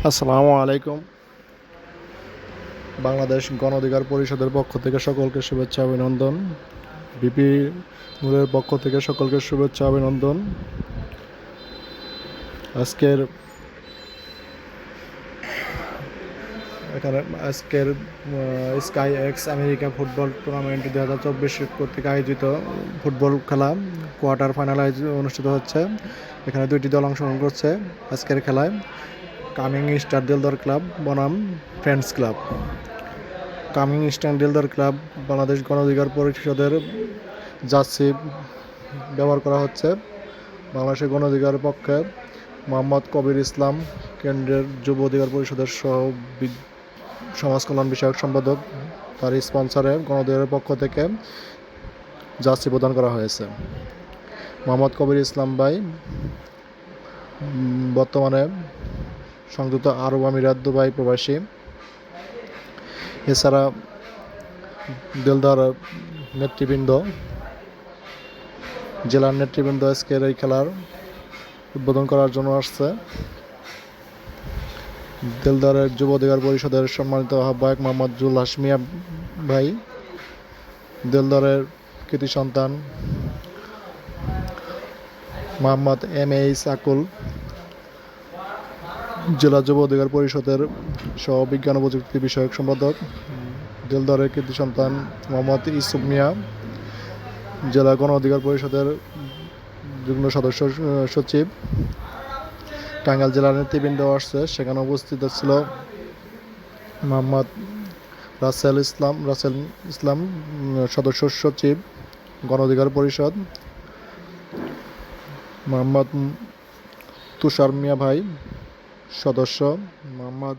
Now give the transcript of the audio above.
আসসালামু আলাইকুম। বাংলাদেশ গণ অধিকার পরিষদের পক্ষ থেকে সকলকে শুভেচ্ছা অভিনন্দন। বিপি নূরের পক্ষ থেকে সকলকে শুভেচ্ছা অভিনন্দন। আজকের আজকের sky x America football tournament 2024 কর্তৃক আয়োজিত ফুটবল খেলা কোয়ার্টার ফাইনাল অনুষ্ঠিত হচ্ছে। এখানে দুইটি দল অংশগ্রহণ করছে আজকের খেলায়। কামিং স্টার দিলদার ক্লাব বনাম friends club. Coming star Dildar club Bangladesh গণ অধিকার পরিষদের জার্সি ব্যবহার করা হচ্ছে। বাংলাদেশের গণ অধিকারের পক্ষে মোহাম্মদ কবির ইসলাম কেন্দ্রের যুব অধিকার পরিষদের সমাজ কল্যাণ বিষয়ক সম্পাদক, তার স্পন্সরে গণ অধিকারের পক্ষ থেকে জার্সি প্রদান করা হয়েছে। মোহাম্মদ কবির ইসলাম ভাই বর্তমানে সংযুক্ত আরব আমিরাত দুবাই প্রবাসী। এছাড়া দিলদার নেতৃবৃন্দ, জেলার নেতৃবৃন্দ আজকের এই খেলার উদ্বোধন করার জন্য আসছে। দিলদারের যুব অধিকার পরিষদের সম্মানিত আহ্বায়ক মোহাম্মদ জুল হাসমিয়া ভাই, দিলদারের কৃতি সন্তান মোহাম্মদ এম.এইচ আকুল, জেলা যুব অধিকার পরিষদের সহ বিজ্ঞান ও প্রযুক্তি বিষয়ক সম্পাদক, দিলদারের কৃতি সন্তান মোহাম্মদ ইউসুফ মিয়া, জেলা গণ অধিকার পরিষদের যুগ্ম সদস্য সচিব। টাঙ্গাইল জেলার নেতৃবৃন্দ আসছে, সেখানে উপস্থিত ছিল মোহাম্মদ রাসেল ইসলাম সদস্য সচিব গণ অধিকার পরিষদ, মোহাম্মদ তুষার মিয়া ভাই সদস্য, মোহাম্মদ